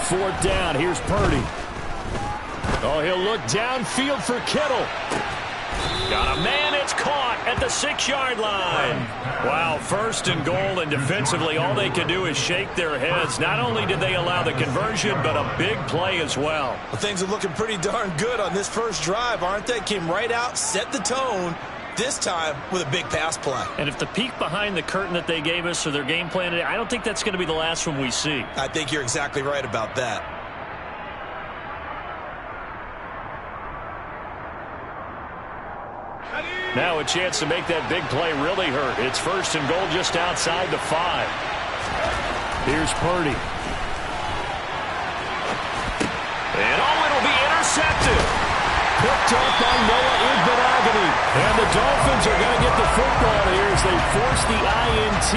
fourth down. Here's Purdy. Oh, he'll look downfield for Kittle. Got a man. It's caught at the 6-yard line. Wow, first and goal, and defensively all they can do is shake their heads. Not only did they allow the conversion, but a big play as well. Well, things are looking pretty darn good on this first drive, aren't they? Came right out, set the tone, this time with a big pass play. And if the peek behind the curtain that they gave us or their game plan today, I don't think that's going to be the last one we see. I think you're exactly right about that. Now a chance to make that big play really hurt. It's first and goal just outside the 5. Here's Purdy. And it'll be intercepted. Picked up by Noah Igbenogany. And the Dolphins are going to get the football here as they force the INT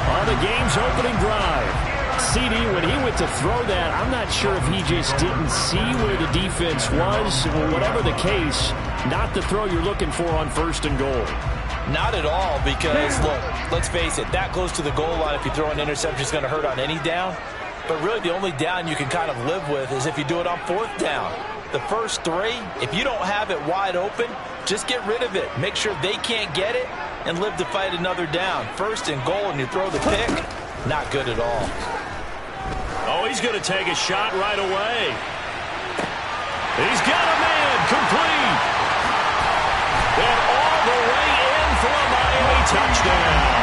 on the game's opening drive. CD, when he went to throw that, I'm not sure if he just didn't see where the defense was. Whatever the case, not the throw you're looking for on first and goal. Not at all, because, look, let's face it, that close to the goal line, if you throw an interception, it's going to hurt on any down. But really, the only down you can kind of live with is if you do it on fourth down. The first 3, if you don't have it wide open, just get rid of it. Make sure they can't get it and live to fight another down. First and goal, and you throw the pick, not good at all. Oh, he's going to take a shot right away. He's got a man, complete. And all the way in for a Miami touchdown.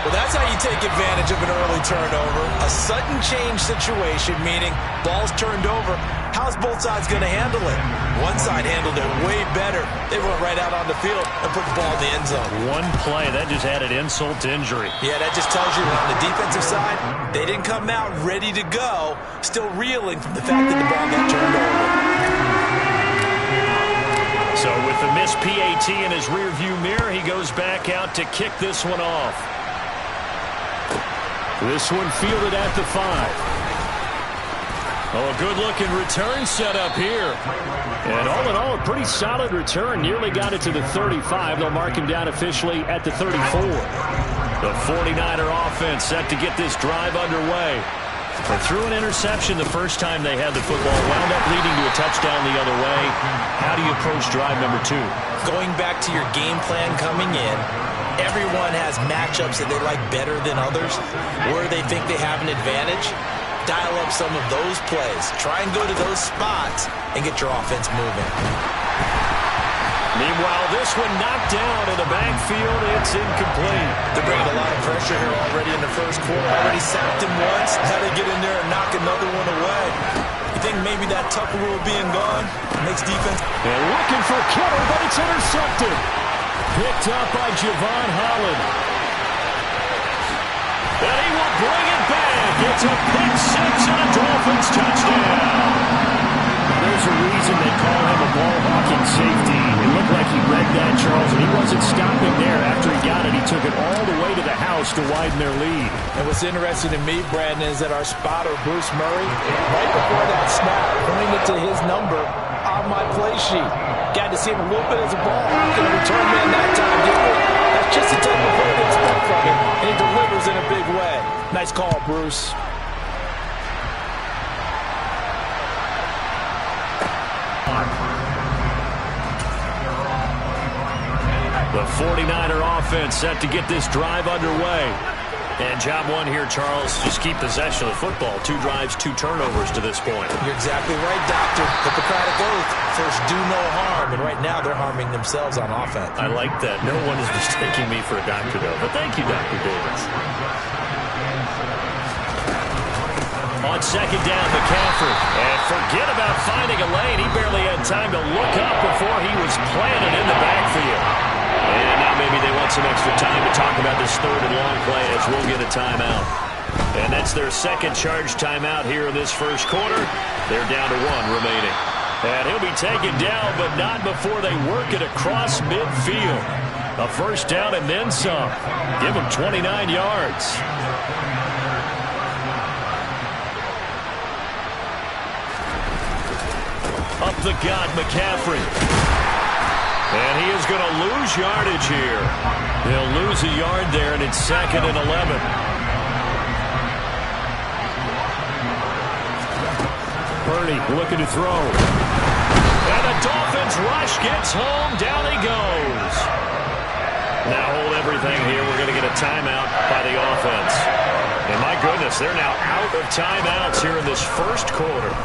Well, that's how you take advantage of an early turnover. A sudden change situation, meaning ball's turned over. How's both sides going to handle it? One side handled it way better. They went right out on the field and put the ball in the end zone. One play, that just added insult to injury. Yeah, that just tells you that on the defensive side, they didn't come out ready to go, still reeling from the fact that the ball got turned over. So with the missed PAT in his rearview mirror, he goes back out to kick this one off. This one fielded at the 5. Oh, a good-looking return set up here. And all in all, a pretty solid return. Nearly got it to the 35. They'll mark him down officially at the 34. The 49er offense set to get this drive underway. They threw an interception the first time they had the football. Wound up leading to a touchdown the other way. How do you approach drive number 2? Going back to your game plan coming in, everyone has matchups that they like better than others, where they think they have an advantage. Dial up some of those plays. Try and go to those spots and get your offense moving. Meanwhile, this one knocked down in the backfield. It's incomplete. They're bringing a lot of pressure here already in the first quarter. Already sacked him once. How to get in there and knock another one away. You think maybe that Tucker rule being gone makes defense? They're looking for Kittle, but it's intercepted. Picked up by Javon Holland. And he will bring it back. It's a pick 6 and a Dolphins touchdown. There's a reason they call him a ball-hawking safety. It looked like he read that, Charles, and he wasn't stopping there. After he got it, he took it all the way to the house to widen their lead. And what's interesting to me, Brandon, is that our spotter, Bruce Murray, right before that snap, pointed to his number on my play sheet. Got to see him a little bit as a ball hawking return man that time, didn't we? That's just the type of play to expect from him, and he delivers in a big way. Nice call, Bruce. The 49er offense set to get this drive underway. And job one here, Charles, just keep possession of the football. 2 drives, 2 turnovers to this point. You're exactly right, Doctor. Hippocratic oath. First, do no harm. And right now, they're harming themselves on offense. I like that. No one is mistaking me for a doctor, though. But thank you, Dr. Davis. On second down, McCaffrey. And forget about finding a lane. He barely had time to look up before he was planted in the backfield. And now maybe they want some extra time to talk about this third and long play as we'll get a timeout. And that's their second charge timeout here in this first quarter. They're down to 1 remaining. And he'll be taken down, but not before they work it across midfield. A first down and then some. Give him 29 yards. Up the gut, McCaffrey. And he is going to lose yardage here. He'll lose a yard there, and it's 2nd and 11. Purdy looking to throw. And the Dolphins rush gets home. Down he goes. Now hold everything here. We're going to get a timeout by the offense. And my goodness, they're now out of timeouts here in this first quarter.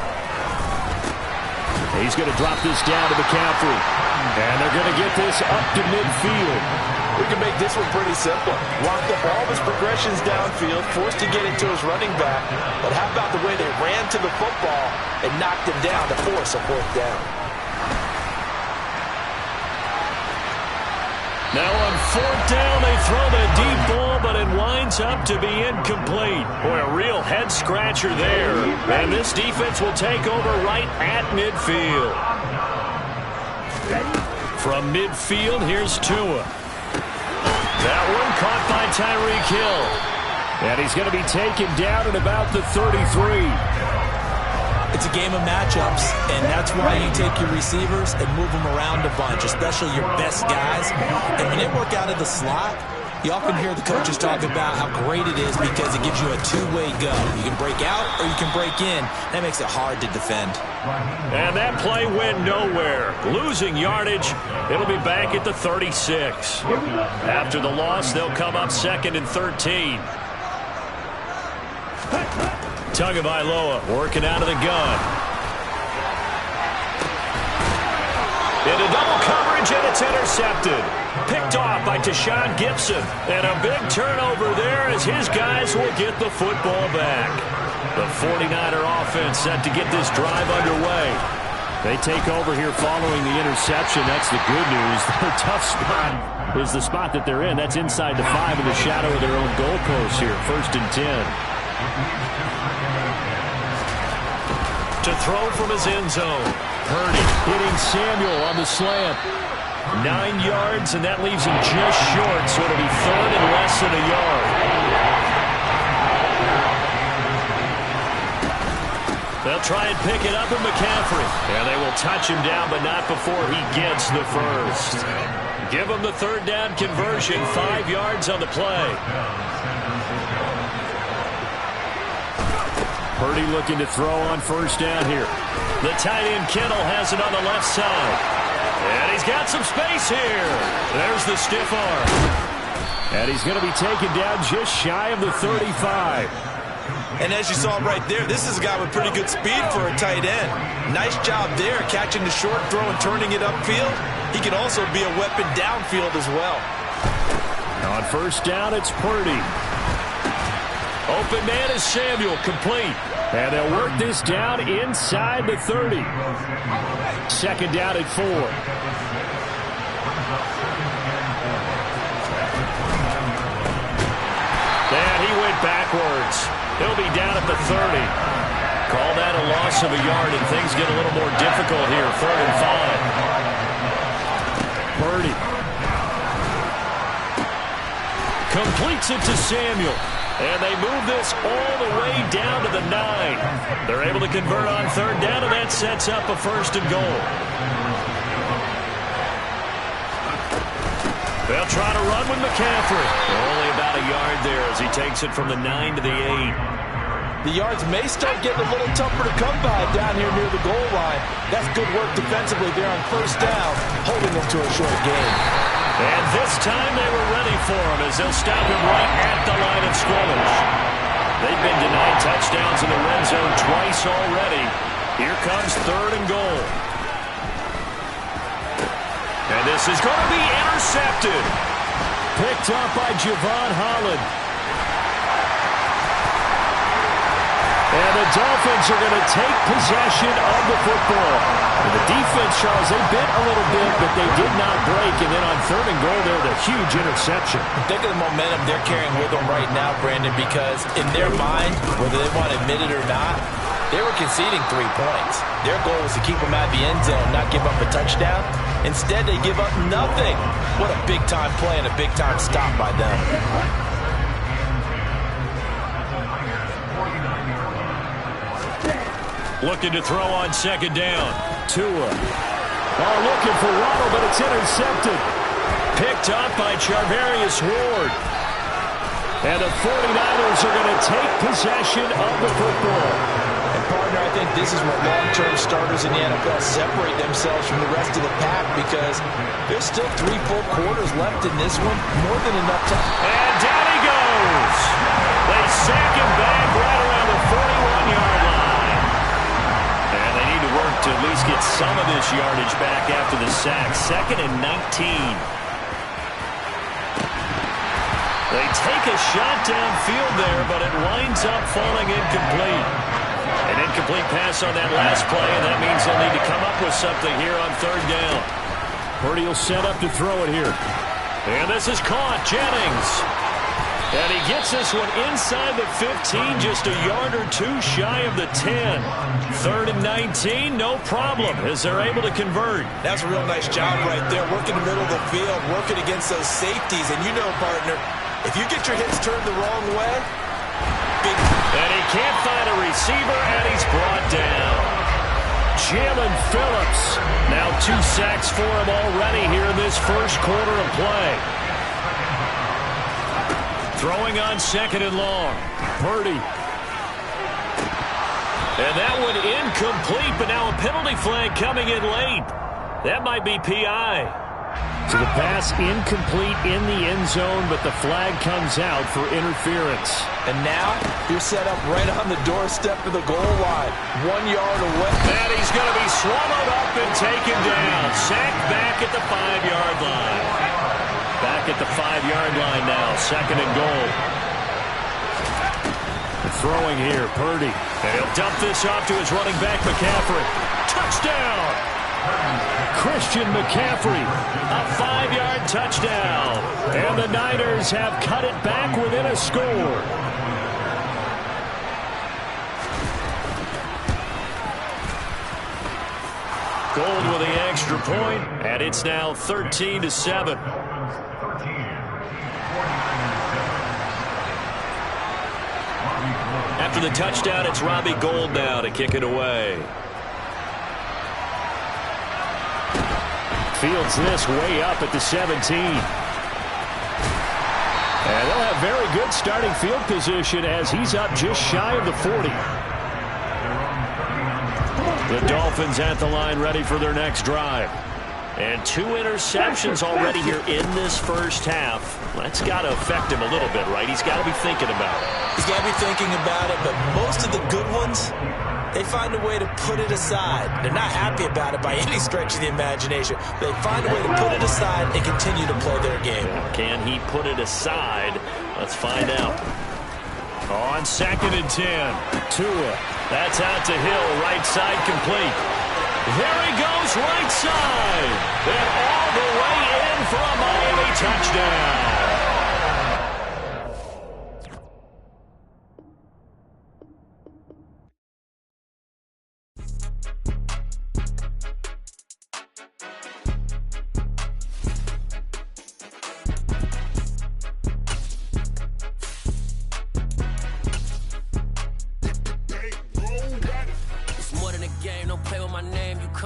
He's going to drop this down to McCaffrey. And they're going to get this up to midfield. We can make this one pretty simple. Locked up all of his progressions downfield, forced to get it to his running back. But how about the way they ran to the football and knocked him down to force a fourth down? Now on fourth down, they throw the deep ball, but it winds up to be incomplete. Boy, a real head-scratcher there. And this defense will take over right at midfield. From midfield, here's Tua. That one caught by Tyreek Hill. And he's going to be taken down at about the 33. It's a game of matchups, and that's why you take your receivers and move them around a bunch, especially your best guys. And when they work out of the slot, you often hear the coaches talk about how great it is because it gives you a two-way go. You can break out or you can break in. That makes it hard to defend. And that play went nowhere. Losing yardage. It'll be back at the 36. After the loss, they'll come up second and 13. Tagovailoa working out of the gun. Into double coverage, and it's intercepted. Picked off by Tashawn Gibson. And a big turnover there as his guys will get the football back. The 49er offense set to get this drive underway. They take over here following the interception. That's the good news. Their tough spot is the spot that they're in. That's inside the 5 in the shadow of their own goalpost here. 1st and 10. To throw from his end zone. Purdy hitting Samuel on the slant. 9 yards, and that leaves him just short, so it'll be 3rd and less than a yard. They'll try and pick it up in McCaffrey. And they will touch him down, but not before he gets the first. Give him the 3rd down conversion. 5 yards on the play. Purdy looking to throw on 1st down here. The tight end Kittle has it on the left side. And he's got some space here. There's the stiff arm. And he's going to be taken down just shy of the 35. And as you saw right there, this is a guy with pretty good speed for a tight end. Nice job there, catching the short throw and turning it upfield. He can also be a weapon downfield as well. On 1st down, it's Purdy. Open man is Samuel, complete. And they'll work this down inside the 30. 2nd down at 4. And he went backwards. He'll be down at the 30. Call that a loss of a yard, and things get a little more difficult here. 3rd and 5. Purdy completes it to Samuel. And they move this all the way down to the 9. They're able to convert on 3rd down, and that sets up a 1st and goal. They'll try to run with McCaffrey. Only about a yard there as he takes it from the 9 to the 8. The yards may start getting a little tougher to come by down here near the goal line. That's good work defensively there on 1st down, holding them to a short gain. And this time they were ready for him as they'll stop him right at the line of scrimmage. They've been denied touchdowns in the red zone twice already. Here comes 3rd and goal. And this is going to be intercepted. Picked up by Javon Holland. And the Dolphins are going to take possession of the football. And the defense, Charles, they bit a little bit, but they did not break. And then on 3rd and goal, there, the huge interception. Think of the momentum they're carrying with them right now, Brandon, because in their mind, whether they want to admit it or not, they were conceding 3 points. Their goal was to keep them at the end zone, not give up a touchdown. Instead, they give up nothing. What a big-time play and a big-time stop by them. Looking to throw on 2nd down. Tua. Looking for Waddle, but it's intercepted. Picked up by Charvarius Ward. And the 49ers are going to take possession of the football. And part partner, I think this is where long-term starters in the NFL separate themselves from the rest of the pack because there's still 3 full quarters left in this one, more than enough time. And down he goes. They sack him back right around the 41-yard line. And they need to work to at least get some of this yardage back after the sack. 2nd and 19. They take a shot downfield there, but it winds up falling incomplete. An incomplete pass on that last play, and that means they'll need to come up with something here on 3rd down. Purdy will set up to throw it here. And this is caught. Jennings. And he gets this one inside the 15, just a yard or 2 shy of the 10. 3rd and 19, no problem, as they're able to convert. That's a real nice job right there, working the middle of the field, working against those safeties. And you know, partner, if you get your hips turned the wrong way, big... And he can't find a receiver, and he's brought down. Jalen Phillips. Now 2 sacks for him already here in this first quarter of play. Throwing on 2nd and long. Purdy. And that one incomplete, but now a penalty flag coming in late. That might be PI. So the pass incomplete in the end zone, but the flag comes out for interference. And now you're set up right on the doorstep of the goal line. 1 yard away. And he's going to be swallowed up and taken down. Sacked back at the 5-yard line. Back at the 5-yard line now. 2nd and goal. Throwing here, Purdy. And he'll dump this off to his running back, McCaffrey. Touchdown! Christian McCaffrey, a 5-yard touchdown. And the Niners have cut it back within a score. Gold with the extra point, and it's now 13-7. After the touchdown, it's Robbie Gould now to kick it away. Fields this way up at the 17. And they'll have very good starting field position as he's up just shy of the 40. The Dolphins at the line ready for their next drive. And 2 interceptions already here in this first half. That's got to affect him a little bit, right? He's got to be thinking about it. He's got to be thinking about it, but most of the good ones, they find a way to put it aside. They're not happy about it by any stretch of the imagination. They find a way to put it aside and continue to play their game. Can he put it aside? Let's find out. On 2nd and 10, Tua. That's out to Hill, right side complete. There he goes, right side. And all the way in for a Miami touchdown.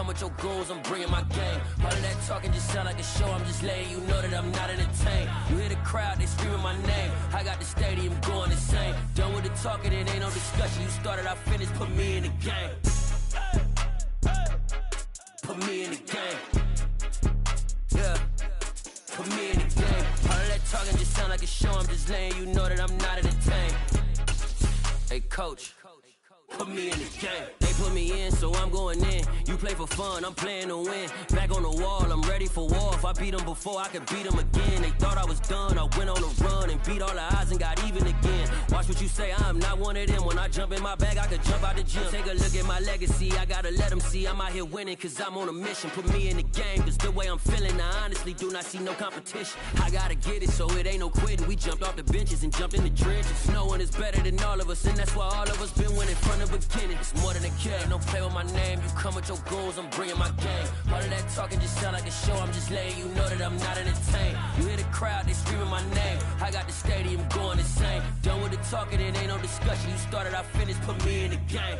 With your goons, I'm bringing my game. All of that talking just sound like a show. I'm just letting you know that I'm not entertained. You hear the crowd, they screaming my name. I got the stadium going insane. Done with the talking, it ain't no discussion. You started, I finished, put me in the game. Put me in the game. Yeah. Put me in the game. All of that talking just sound like a show. I'm just letting you know that I'm not entertained. Hey, coach. Put me in the game. They put me in, so I'm going in. You play for fun, I'm playing to win. Back on the wall, I'm ready for war. If I beat them before, I could beat them again. They thought I was done, I went on a run and beat all the odds and got even again. Watch what you say, I'm not one of them. When I jump in my bag, I could jump out the gym. Take a look at my legacy, I gotta let them see I'm out here winning, cause I'm on a mission. Put me in the game, cause the way I'm feeling, I honestly do not see no competition. I gotta get it, so it ain't no quitting. We jumped off the benches and jumped in the trenches. No one is better than all of us, and that's why all of us been winning from the beginning. It's more than a game, don't play with my name. You come with your goons, I'm bringing my game. All of that talking just sound like a show. I'm just letting you know that I'm not entertained. You hear the crowd, they screaming my name. I got the stadium going insane. Done with the talking, it ain't no discussion. You started, I finished, put me in the game.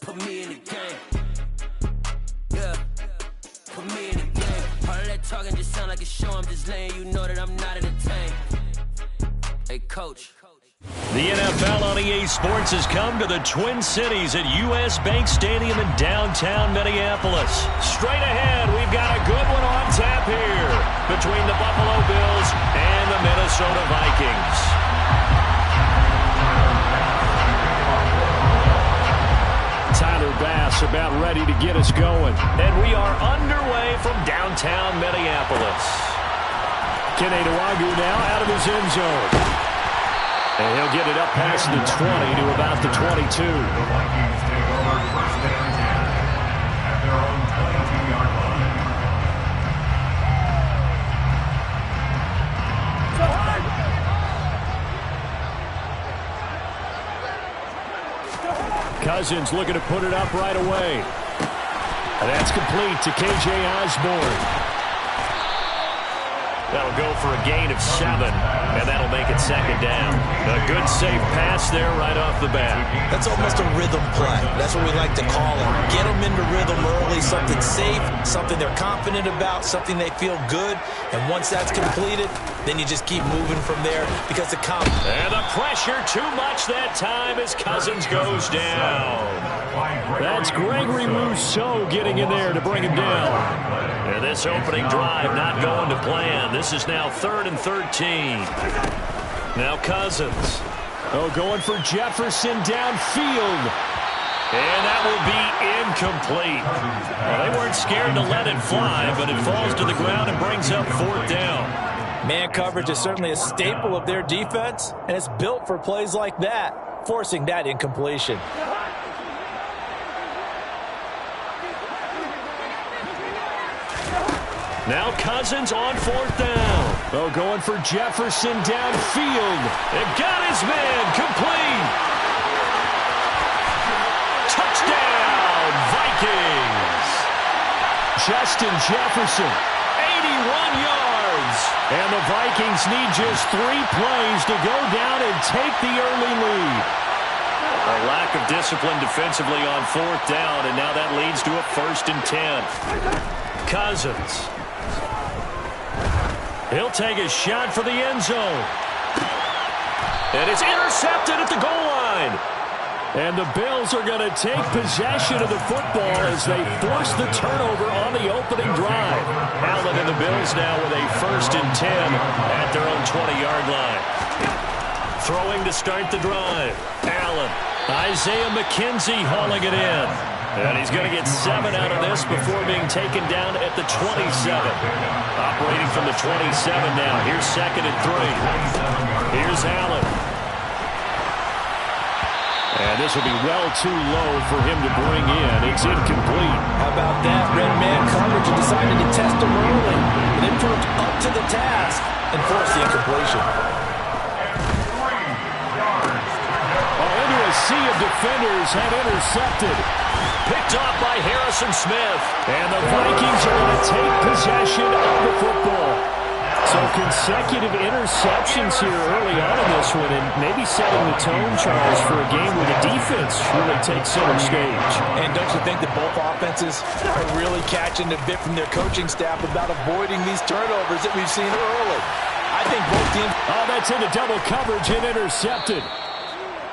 Put me in the game. Yeah. Put me in the game. All of that talking just sound like a show. I'm just letting you know that I'm not entertained. Hey, coach. The NFL on EA Sports has come to the Twin Cities at US Bank Stadium in downtown Minneapolis. Straight ahead, we've got a good one on tap here between the Buffalo Bills and the Minnesota Vikings. Tyler Bass about ready to get us going. And we are underway from downtown Minneapolis. Kene Nwangwu now out of his end zone. And he'll get it up past the 20 to about the 22. The Vikings take over first down and 10 at their own 22-yard line. Cousins looking to put it up right away. And that's complete to KJ Osborne. That'll go for a gain of 7, and that'll make it second down. A good, safe pass there right off the bat. That's almost a rhythm play. That's what we like to call it. Get them into rhythm early, something safe, something they're confident about, something they feel good. And once that's completed, then you just keep moving from there because the And the pressure too much that time as Cousins goes down. That's Gregory Rousseau getting in there to bring him down. And this opening drive not going to plan. This is now 3rd and 13. Now Cousins. Going for Jefferson downfield. And that will be incomplete. Well, they weren't scared to let it fly, but it falls to the ground and brings up 4th down. Man coverage is certainly a staple of their defense, and it's built for plays like that, forcing that incompletion. Now Cousins on 4th down. Going for Jefferson downfield. It got his man complete. Touchdown, Vikings. Justin Jefferson, 81 yards. And the Vikings need just 3 plays to go down and take the early lead. A lack of discipline defensively on 4th down, and now that leads to a 1st and 10. Cousins. He'll take a shot for the end zone. And it's intercepted at the goal line. And the Bills are going to take possession of the football as they force the turnover on the opening drive. Allen and the Bills now with a 1st and 10 at their own 20-yard line. Throwing to start the drive. Allen. Isaiah McKenzie hauling it in. And he's going to get 7 out of this before being taken down at the 27. Operating from the 27 now. Here's 2nd and 3. Here's Allen. And this will be well too low for him to bring in. It's incomplete. How about that? Red man coverage and decided to test him early. They proved up to the task and forced the incompletion. Into a sea of defenders had intercepted. Picked off by Harrison Smith. And the Vikings are going to take possession of the football. So consecutive interceptions here early on in this one, and maybe setting the tone, Charles, for a game where the defense really takes center stage. And don't you think that both offenses are really catching a bit from their coaching staff about avoiding these turnovers that we've seen early? I think both teams... Oh, that's into double coverage and intercepted.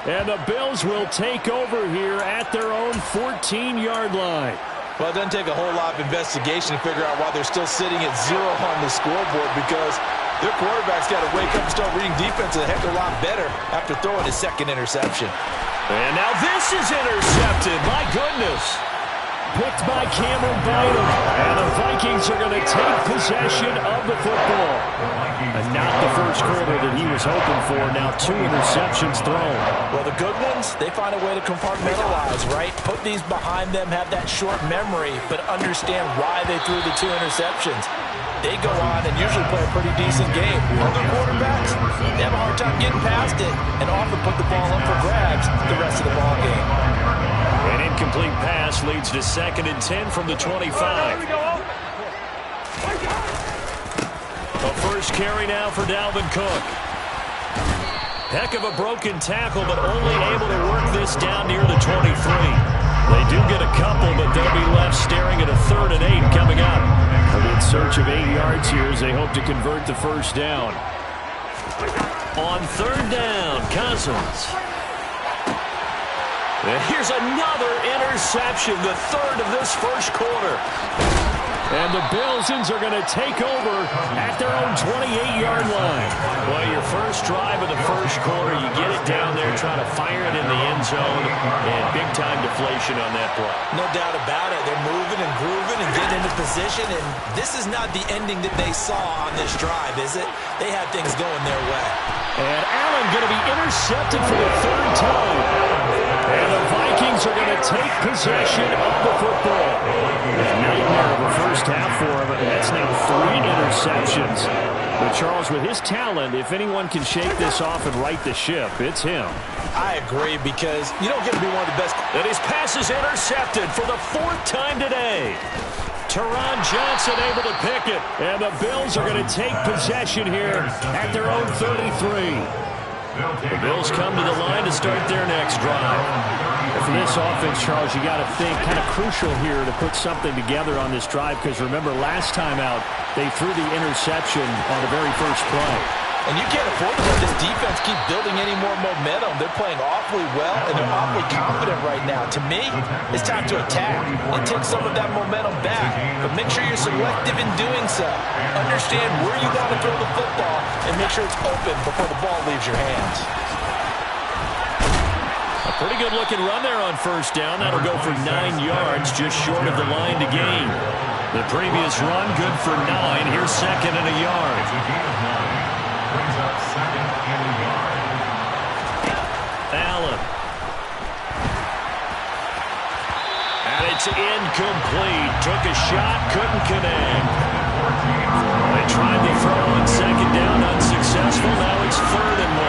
And the Bills will take over here at their own 14-yard line. Well, it doesn't take a whole lot of investigation to figure out why they're still sitting at 0 on the scoreboard, because their quarterback's got to wake up and start reading defense a heck of a lot better after throwing his 2nd interception. And now this is intercepted. My goodness. Picked by Cameron Bynum. And the Vikings are going to take possession of the football. And not the first quarter that he was hoping for. Now 2 interceptions thrown. Well, the good ones, they find a way to compartmentalize, right? Put these behind them, have that short memory, but understand why they threw the 2 interceptions. They go on and usually play a pretty decent game. Other quarterbacks, they have a hard time getting past it and often put the ball up for grabs the rest of the ball game. An incomplete pass leads to 2nd and 10 from the 25. A first carry now for Dalvin Cook. Heck of a broken tackle, but only able to work this down near the 23. They do get a couple, but they'll be left staring at a 3rd and 8 coming up. In search of 8 yards here as they hope to convert the first down. On third down, Cousins. And here's another interception, the third of this first quarter. And the Bills are going to take over at their own 28-yard line. Well, your first drive of the first quarter, you get it down there, trying to fire it in the end zone, and big-time deflation on that play. No doubt about it. They're moving and grooving and getting into position, and this is not the ending that they saw on this drive, is it? They had things going their way. And Allen going to be intercepted for the third time. And the Vikings are going to take possession of the football. A nightmare of a first half for him, and that's now 3 interceptions. But Charles, with his talent, if anyone can shake this off and right the ship, it's him. I agree, because you don't get to be one of the best. And his pass is intercepted for the 4th time today. Teron Johnson able to pick it. And the Bills are going to take possession here at their own 33. The Bills come to the line to start their next drive. And for this offense, Charles, you got to think kind of crucial here to put something together on this drive, because remember last time out they threw the interception on the very first play. And you can't afford to let this defense keep building any more momentum. They're playing awfully well, and they're awfully confident right now. To me, it's time to attack and take some of that momentum back. But make sure you're selective in doing so. Understand where you want to throw the football, and make sure it's open before the ball leaves your hands. A pretty good-looking run there on first down. That'll go for 9 yards, just short of the line to gain. The previous run, good for 9. Here's 2nd and a yard. Allen. And it's incomplete. Took a shot, couldn't connect. They tried to throw on 2nd down, unsuccessful. Now it's 3rd and 1.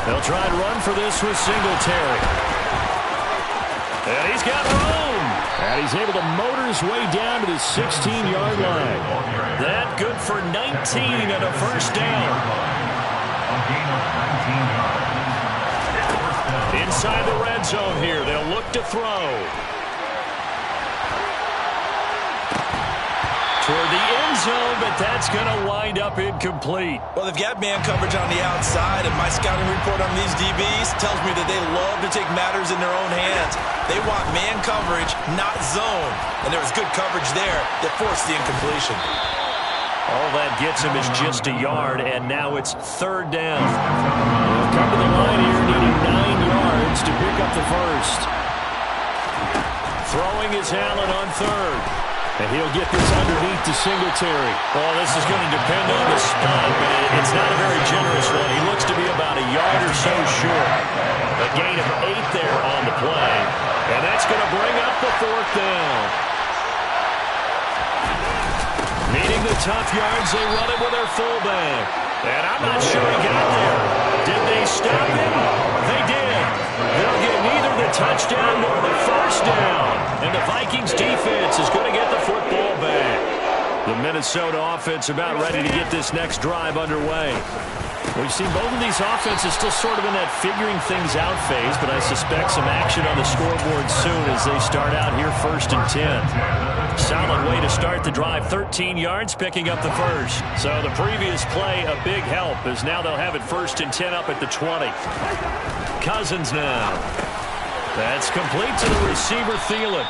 They'll try and run for this with Singletary. And he's got room. And he's able to motor his way down to the 16-yard line. That good for 19 and a first down. Inside the red zone here. They'll look to throw. Toward the end zone, but that's going to wind up incomplete. Well, they've got man coverage on the outside, and my scouting report on these DBs tells me that they love to take matters in their own hands. They want man coverage, not zone. And there was good coverage there that forced the incompletion. All that gets him is just a yard, and now it's 3rd down. They'll come to the line here, needing 9 yards to pick up the first. Throwing is Allen on 3rd. And he'll get this underneath to Singletary. Well, this is going to depend on the spot, but it's not a very generous one. He looks to be about a yard or so short. A gain of 8 there on the play. And that's going to bring up the 4th down. Needing the tough yards, they run it with their fullback. And I'm not sure he got there. Did they stop him? They did. They'll get neither the touchdown nor the first down. And the Vikings defense is going to get the football back. The Minnesota offense about ready to get this next drive underway. We've seen both of these offenses still sort of in that figuring things out phase, but I suspect some action on the scoreboard soon as they start out here 1st and 10. Solid way to start the drive. 13 yards, picking up the first. So the previous play, a big help, as now they'll have it 1st and 10 up at the 20. Cousins now. That's complete to the receiver, Thielen.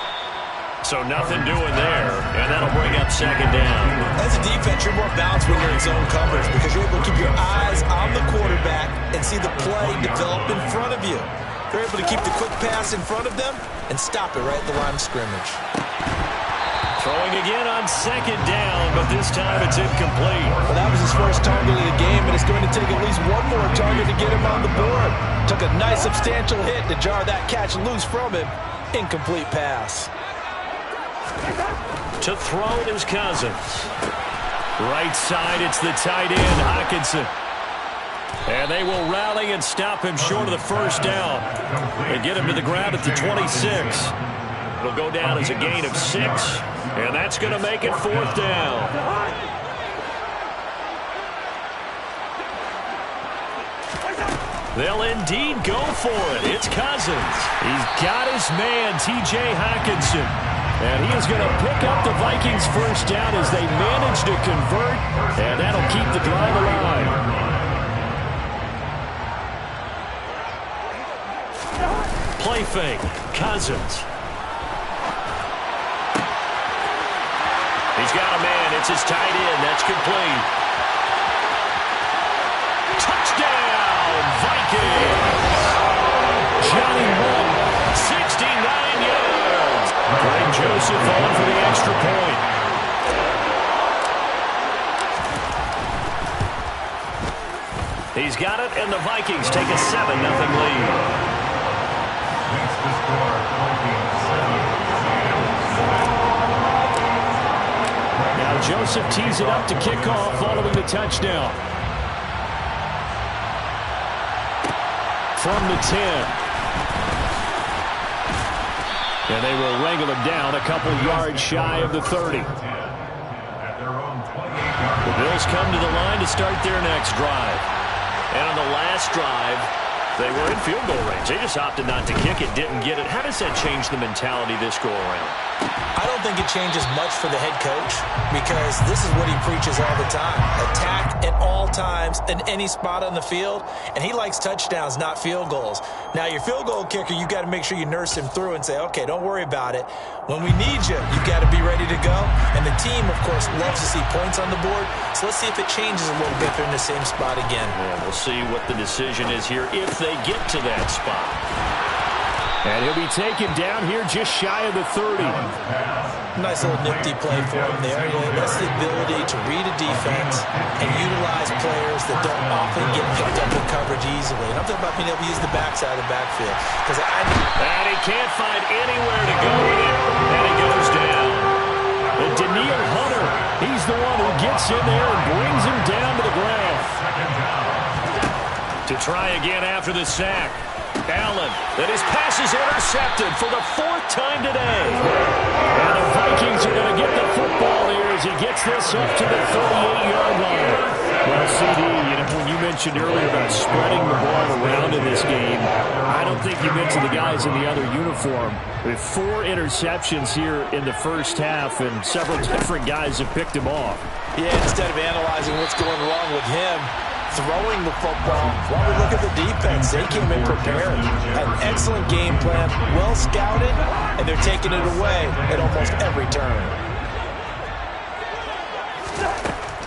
So nothing doing there, and that'll bring up 2nd down. As a defense, you're more balanced when you're in zone coverage because you're able to keep your eyes on the quarterback and see the play develop in front of you. They're able to keep the quick pass in front of them and stop it right at the line of scrimmage. Throwing again on 2nd down, but this time it's incomplete. Well, that was his first target of the game, and it's going to take at least one more target to get him on the board. Took a nice substantial hit to jar that catch loose from him. Incomplete pass. To throw is Cousins. Right side, it's the tight end, Hockenson. And they will rally and stop him short of the first down. They get him to the ground at the 26. It'll go down as a gain of 6, and that's going to make it 4th down. They'll indeed go for it. It's Cousins. He's got his man, T.J. Hockenson. And he is going to pick up the Vikings first down as they manage to convert, and that'll keep the drive alive. Play fake, Cousins. He's got a man. It's his tight end. That's complete. Touchdown, Vikings! Johnny Moore, 69 yards. Greg Joseph on for the extra point. He's got it, and the Vikings take a 7-0 lead. Now Joseph tees it up to kick off following the touchdown. From the 10. And they will wrangle him down a couple yards shy of the 30. The Bills come to the line to start their next drive. And on the last drive, they were in field goal range. They just opted not to kick it, didn't get it. How does that change the mentality this go around? I don't think it changes much for the head coach because this is what he preaches all the time. Attack at all times in any spot on the field, and he likes touchdowns, not field goals. Now, your field goal kicker, you got to make sure you nurse him through and say, okay, don't worry about it. When we need you, you got to be ready to go. And the team, of course, loves to see points on the board. So let's see if it changes a little bit if they're in the same spot again. Yeah, we'll see what the decision is here if they get to that spot. And he'll be taken down here just shy of the 30. Nice little nifty play for him there. Yeah, that's the ability to read a defense and utilize players that don't often get picked up in coverage easily. And I'm talking about being able to use the backside of the backfield. And he can't find anywhere to go with it. And he goes down. And Daniil Hunter, he's the one who gets in there and brings him down to the ground. To try again after the sack. Allen, and his pass is intercepted for the 4th time today. And the Vikings are going to get the football here as he gets this up to the 38-yard line. Well, CD, when you mentioned earlier about spreading the ball around in this game, I don't think you mentioned the guys in the other uniform. With 4 interceptions here in the first half, and several different guys have picked him off. Yeah, instead of analyzing what's going wrong with him, throwing the football, while we look at the defense, they came in prepared. Had an excellent game plan, well scouted, and they're taking it away at almost every turn.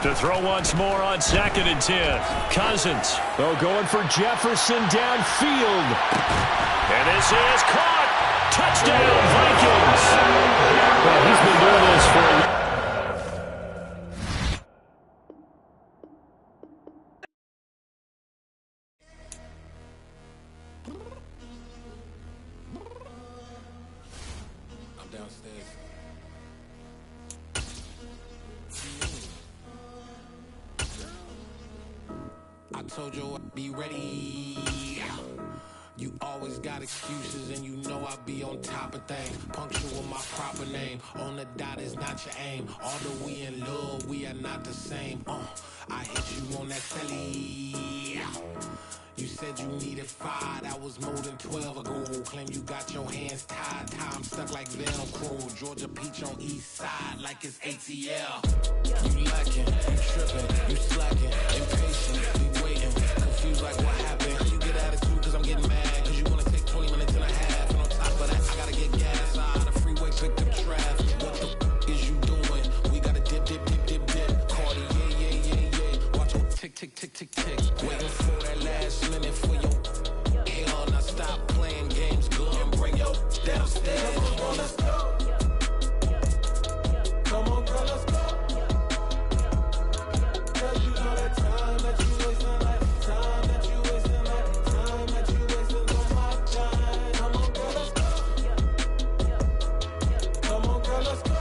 To throw once more on 2nd and 10. Cousins, going for Jefferson downfield. And this is caught. Touchdown, Vikings. Well, he's been doing this for a told you I'd be ready. You always got excuses and you know I be on top of things. Punctual my proper name. On the dot is not your aim. Although we in love, we are not the same. I hit you on that telly. You said you needed 5, that was more than 12 ago. Claim you got your hands tied, time stuck like Velcro. Georgia Peach on east side like it's ATL. You lacking, you tripping, you slacking, impatient, be waiting, confused like what happened. You get attitude cause I'm getting mad, cause you wanna take 20 minutes and a half. And on top of that, I gotta get gas out of the freeway, pick up traffic. What the is you doing? We gotta dip, dip, dip, dip, dip. Cardi, yeah. Watch it tick, tick, tick, tick, tick. Waiting for that last minute for your hell. Now stop playing games, go and bring your downstairs. Come on, let's go. Come on, girl, let's go. Cause you know that time that you wasting, like time that you wasting, like time that you wasting on my time. Come on, girl, let's go. Come on, girl, let's go.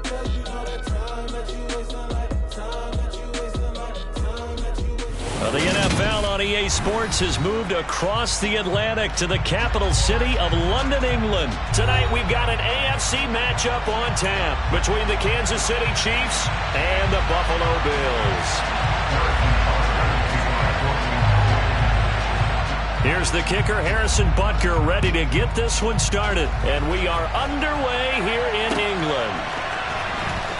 Cause you know that time that you wasting, like time that you wasting, like time that you wasting. Well, the NFL on EA Sports has moved across the Atlantic to the capital city of London, England. Tonight we've got an AFC matchup on tap between the Kansas City Chiefs and the Buffalo Bills. Here's the kicker, Harrison Butker, ready to get this one started. And we are underway here in England.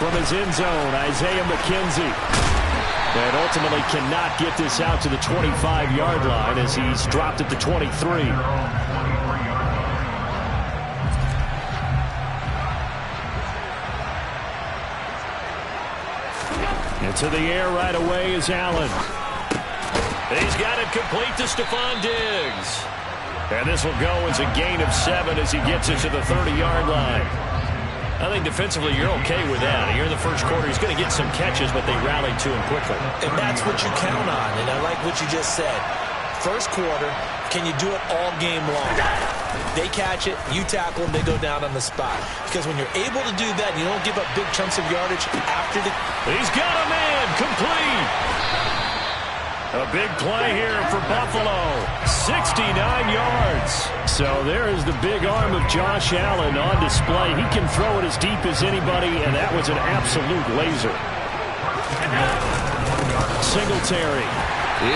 From his end zone, Isaiah McKenzie. And ultimately cannot get this out to the 25-yard line as he's dropped at the 23. Into the air right away is Allen. He's got it complete to Stephon Diggs. And this will go as a gain of 7 as he gets it to the 30-yard line. I think defensively you're okay with that. Here in the first quarter, he's going to get some catches, but they rallied to him quickly. And that's what you count on, and I like what you just said. First quarter, can you do it all game long? They catch it, you tackle them, they go down on the spot. Because when you're able to do that, you don't give up big chunks of yardage after the... He's got a man, complete. A big play here for Buffalo. 69 yards. So there is the big arm of Josh Allen on display. He can throw it as deep as anybody, and that was an absolute laser. Singletary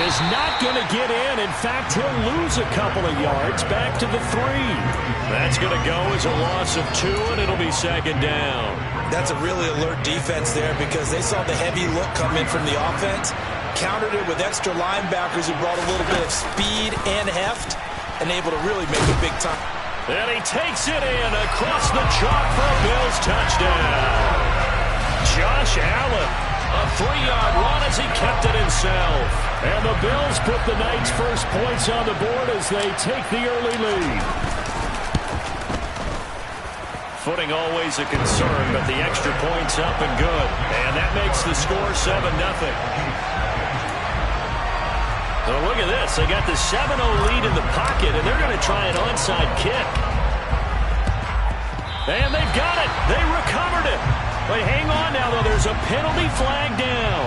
is not going to get in. In fact, he'll lose a couple of yards back to the 3. That's going to go as a loss of 2, and it'll be second down. That's a really alert defense there because they saw the heavy look come in from the offense, countered it with extra linebackers who brought a little bit of speed and heft, and able to really make a big time. And he takes it in across the chalk for a Bills touchdown. Josh Allen, a 3-yard run as he kept it himself. And the Bills put the night's first points on the board as they take the early lead. Footing always a concern, but the extra point's up and good. And that makes the score 7-0. So look at this. They got the 7-0 lead in the pocket, and they're going to try an onside kick. And they've got it. They recovered it. But hang on now, though. There's a penalty flag down.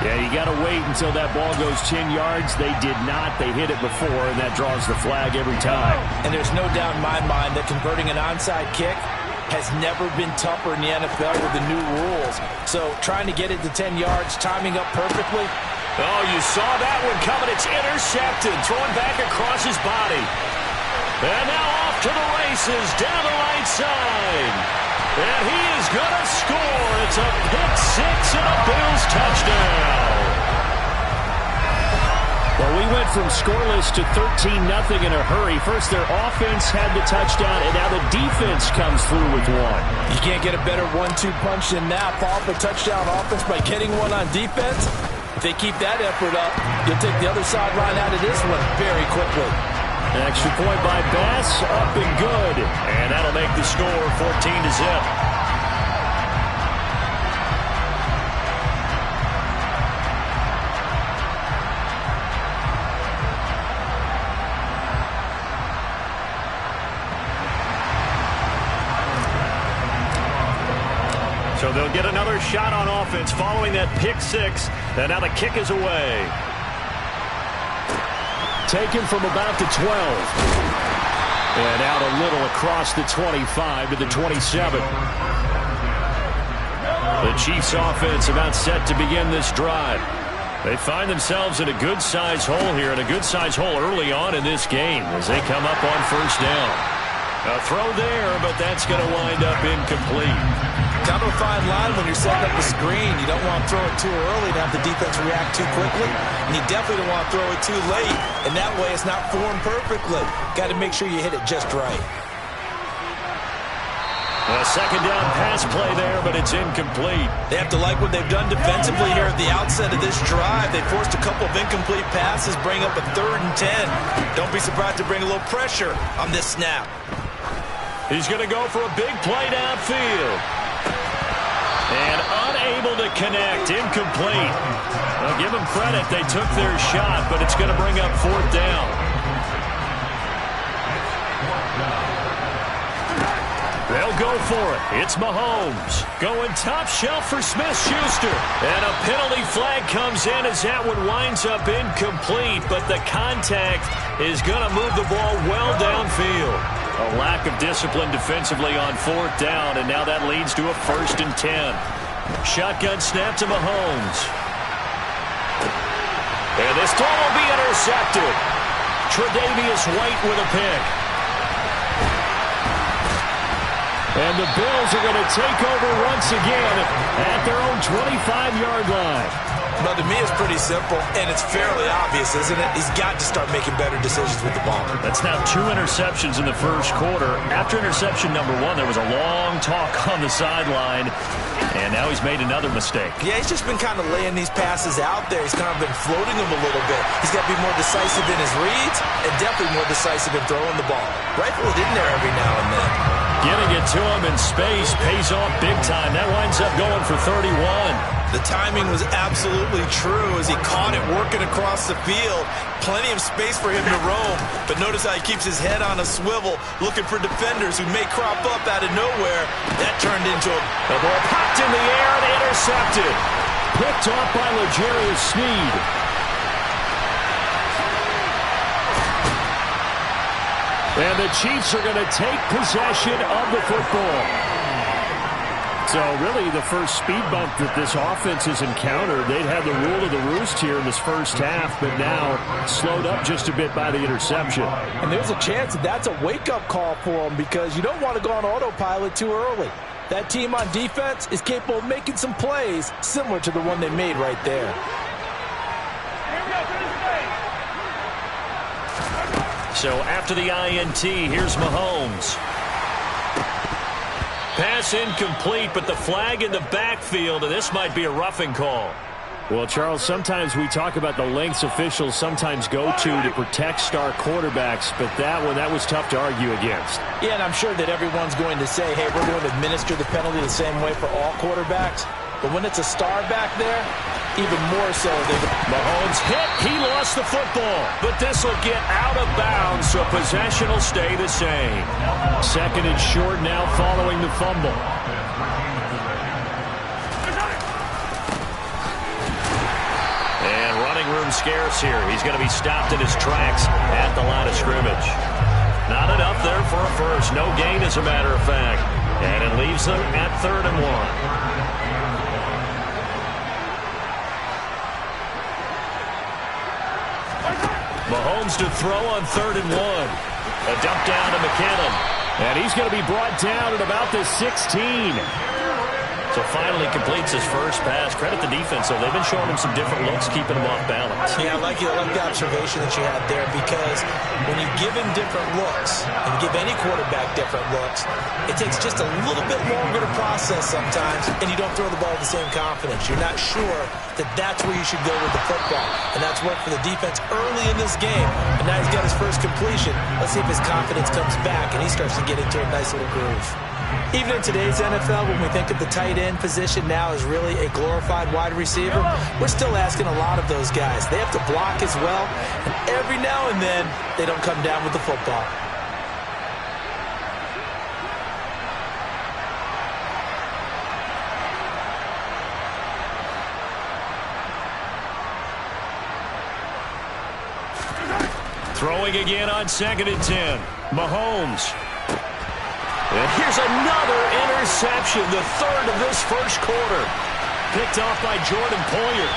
Yeah, you got to wait until that ball goes 10 yards. They did not. They hit it before, and that draws the flag every time. And there's no doubt in my mind that converting an onside kick has never been tougher in the NFL with the new rules. So trying to get it to 10 yards, timing up perfectly. Oh, you saw that one coming. It's intercepted. Throwing back across his body. And now off to the races down the right side. And he is going to score. It's a pick 6 and a Bills touchdown. Well, we went from scoreless to 13-0 in a hurry. First, their offense had the touchdown, and now the defense comes through with one. You can't get a better 1-2 punch than that. Follow up a touchdown offense by getting one on defense. If they keep that effort up, you'll take the other sideline out of this one very quickly. An extra point by Bass, up and good. And that'll make the score 14-0. So they'll get another shot on offense following that pick 6. And now the kick is away. Taken from about the 12. And out a little across the 25 to the 27. The Chiefs offense about set to begin this drive. They find themselves in a good-sized hole here, and a good-sized hole early on in this game as they come up on first down. A throw there, but that's going to wind up incomplete. Kind of a fine line when you're setting up a screen. You don't want to throw it too early to have the defense react too quickly. And you definitely don't want to throw it too late. And that way it's not formed perfectly. Got to make sure you hit it just right. A second down pass play there, but it's incomplete. They have to like what they've done defensively here at the outset of this drive. They forced a couple of incomplete passes, bring up a 3rd and 10. Don't be surprised to bring a little pressure on this snap. He's going to go for a big play downfield. And unable to connect, incomplete. Well, give them credit, they took their shot, but it's going to bring up 4th down. They'll go for it. It's Mahomes going top shelf for Smith-Schuster. And a penalty flag comes in as that one winds up incomplete, but the contact is going to move the ball well downfield. A lack of discipline defensively on 4th down, and now that leads to a 1st and 10. Shotgun snap to Mahomes. And this throw will be intercepted. Tre'Davious White with a pick. And the Bills are going to take over once again at their own 25-yard line. Well, to me, it's pretty simple, and it's fairly obvious, isn't it? He's got to start making better decisions with the ball. That's now 2 interceptions in the first quarter. After interception number 1, there was a long talk on the sideline, and now he's made another mistake. Yeah, he's just been kind of laying these passes out there. He's kind of been floating them a little bit. He's got to be more decisive in his reads and definitely more decisive in throwing the ball. Rifle it in there every now and then. Getting it to him in space pays off big time. That winds up going for 31. The timing was absolutely true as he caught it working across the field. Plenty of space for him to roam. But notice how he keeps his head on a swivel, looking for defenders who may crop up out of nowhere. That turned into the ball popped in the air and intercepted. Picked off by L'Jarius Sneed. And the Chiefs are going to take possession of the football. So really the first speed bump that this offense has encountered, they'd had the rule of the roost here in this first half, but now slowed up just a bit by the interception. And there's a chance that that's a wake-up call for them because you don't want to go on autopilot too early. That team on defense is capable of making some plays similar to the one they made right there. So after the INT, here's Mahomes. Pass incomplete, but the flag in the backfield, and this might be a roughing call. Well, Charles, sometimes we talk about the lengths officials sometimes go to protect star quarterbacks, but that was tough to argue against. Yeah, and I'm sure that everyone's going to say, hey, we're going to administer the penalty the same way for all quarterbacks. But when it's a star back there, even more so. Mahomes hit. He lost the football. But this will get out of bounds, so possession will stay the same. Second and short now following the fumble. And running room scarce here. He's going to be stopped in his tracks at the line of scrimmage. Not enough there for a first. No gain, as a matter of fact. And it leaves them at 3rd and 1. Mahomes to throw on 3rd and 1. A dump down to McKinnon. And he's going to be brought down at about the 16. So finally completes his first pass. Credit the defense, though. They've been showing him some different looks, keeping him off balance. Yeah, I like the observation that you had there, because when you give him different looks, and you give any quarterback different looks, it takes just a little bit longer to process sometimes, and you don't throw the ball with the same confidence. You're not sure that that's where you should go with the football. And that's worked for the defense early in this game. And now he's got his first completion. Let's see if his confidence comes back and he starts to get into a nice little groove. Even in today's NFL, when we think of the tight end position now as really a glorified wide receiver, we're still asking a lot of those guys. They have to block as well, and every now and then, they don't come down with the football. Throwing again on 2nd and 10. Mahomes. And here's another interception, the 3rd of this first quarter. Picked off by Jordan Poyer.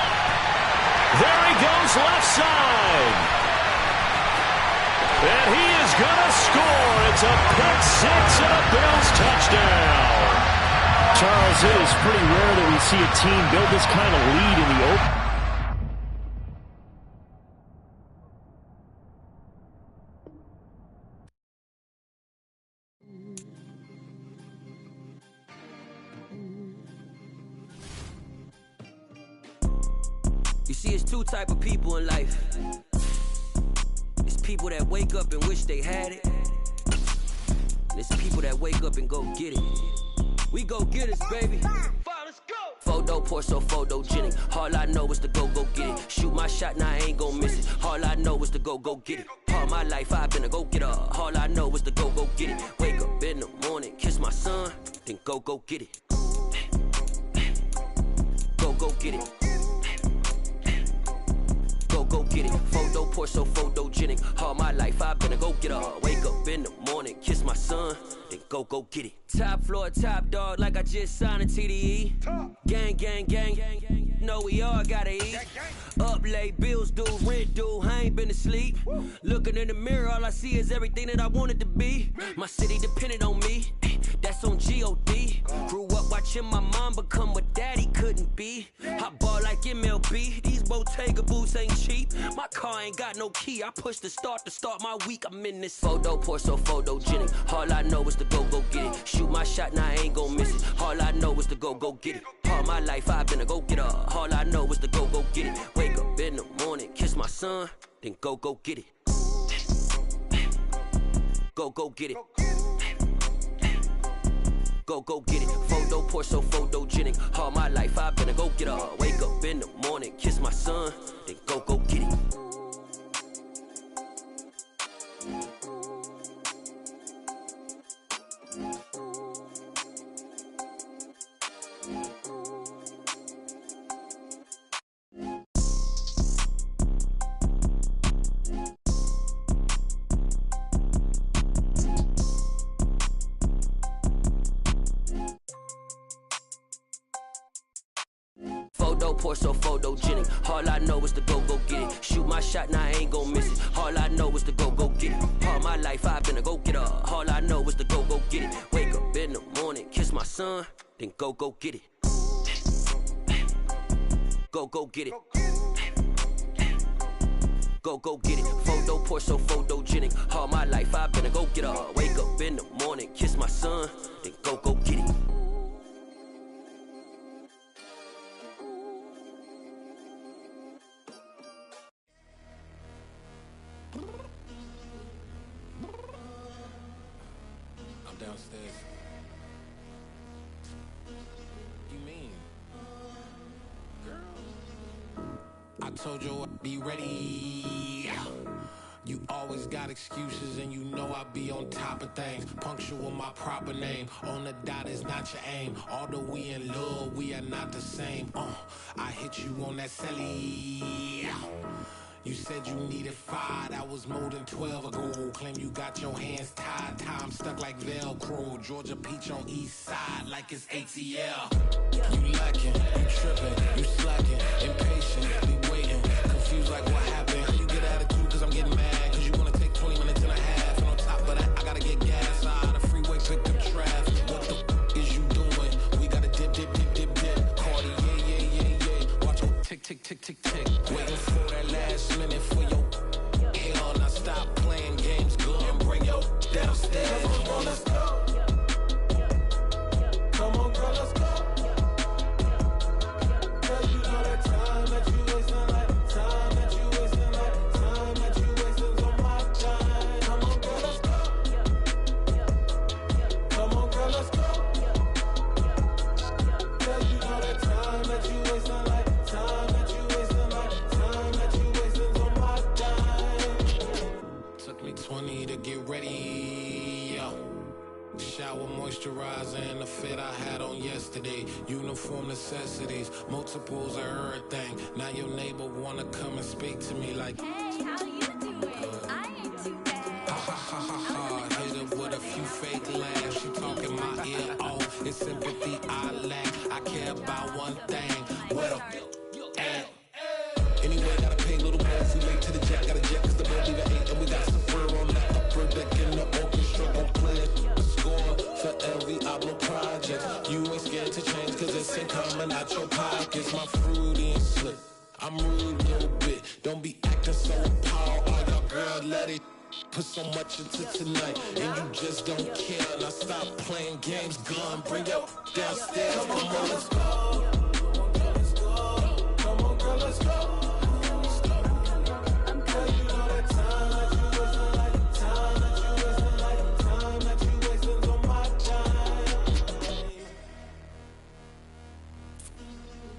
There he goes left side. And he is going to score. It's a pick 6 and a Bills touchdown. Charles, it is pretty rare that we see a team build this kind of lead in the open. You see, it's 2 type of people in life. It's people that wake up and wish they had it. And it's people that wake up and go get it. We go get it, baby. Let's go. Photo pour so photogenic. All I know is to go get it. Shoot my shot, now I ain't gon' miss it. All I know is to go get it. All my life I've been a go-getter. All I know is to go get it. Wake up in the morning, kiss my son, then go get it. Go get it. go get it. Photo poor, so photogenic. All my life I've been a go-getter. Wake up in the morning, kiss my son, then go get it. Top floor, top dog, like I just signed a TDE. Gang, gang, gang, gang, gang. Know we all gotta eat. Up late, bills due, rent due, I ain't been asleep. Looking in the mirror, all I see is everything that I wanted to be. My city depended on me, that's on G.O.D. Grew up watching my mom become what daddy couldn't be. I ball like MLB, these Bottega boots ain't cheap. My car ain't got no key, I push the start to start my week. I'm in this photo poor, so photogenic. All I know is to go get it. Shoot my shot, now I ain't gon' miss it. All I know is to go get it. All my life I've been a go-getter. All I know is to go get it. Wake up in the morning, kiss my son, then go get it. Go get it. Go get it. Photo poor, so photogenic. All my life I've been a go-getter. Wake up in the morning, kiss my son, then go get it. Photo poor, so photogenic. All I know is to go get it. Shoot my shot, now I ain't gon' miss it. All I know is to go get it. All my life I've been a go-getter. All I know is to go get it. Wake up in the morning, kiss my son, then go get it. Go get it. Go get it. Photo poor, so photogenic. All my life I've been a go-getter. Wake up in the morning, kiss my son, then go get it. I'm downstairs. You mean? Girl, I told you I'd be ready. You always got excuses and you know I be on top of things. Punctual my proper name. On the dot is not your aim. Although we in love, we are not the same. I hit you on that celly. You said you needed 5, that was more than 12 ago. Claim you got your hands tied, time stuck like Velcro. Georgia Peach on east side like it's ATL. You lacking, you tripping, you slacking, impatient, be waiting, confused like what happened. How you get attitude cause I'm getting mad, cause you wanna take 20 minutes and a half. And on top of that, I gotta get gas out of the freeway, pick up traffic. What the is you doing? We gotta dip. Cardi, yeah. Watch your tick. Waiting for that last minute for your hell. Now stop playing games, go and bring your downstairs. Come on, girl, let's go. Come on, girl, let's go. Cause you know that time that you wasting, like time that you wasting, like time that you wasting on my time. Come on, girl, let's go. Come on, girl, let's go. Cause you know that time that you wasting, like time that you wasting, like time that you wasting on my time. Took me 20 to get ready, yo. Shower, moisturizer, and the fit I had on yesterday. Uniform necessities, multiples of everything. Now your neighbor wanna come and speak to me like, Hey, how you doing? I ain't too bad. ha. Hit her with a few fake laughs. She talking my ear off. It's sympathy I lack. I care about one thing. Where the at? Anyway, gotta pay a little more if we late to the jack. Got a jet cause the boat leave at 8. And we got Safari on the upper deck in the orchestra. Gon' play a score for every Ablo project. You ain't scared to change cause it's ain't coming out your pockets. My fruity and slick. I'm rude a little bit. Don't be acting so appalled. All y'all girl, let it put so much into tonight. And you just don't care. Now stop playing games. Gun, bring your downstairs. Come on, girl, let's go. Come on, girl, let's go. Cause you know that time that you wasting, like time that you wasting, like time that you wasting on my time.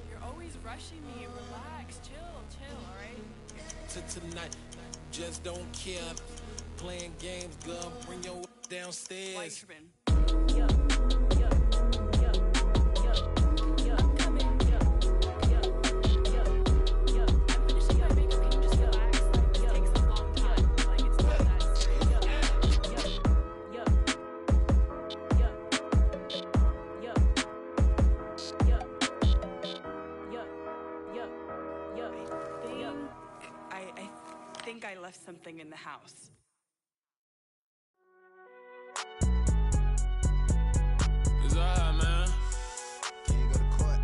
You're always rushing me. Relax, chill, alright? To tonight, just don't care. Playing games, girl, bring your downstairs. Why you tripping? I'm coming. I'm finishing my makeup. Can you just go? something in the house. It's alright, man. Can you go to court?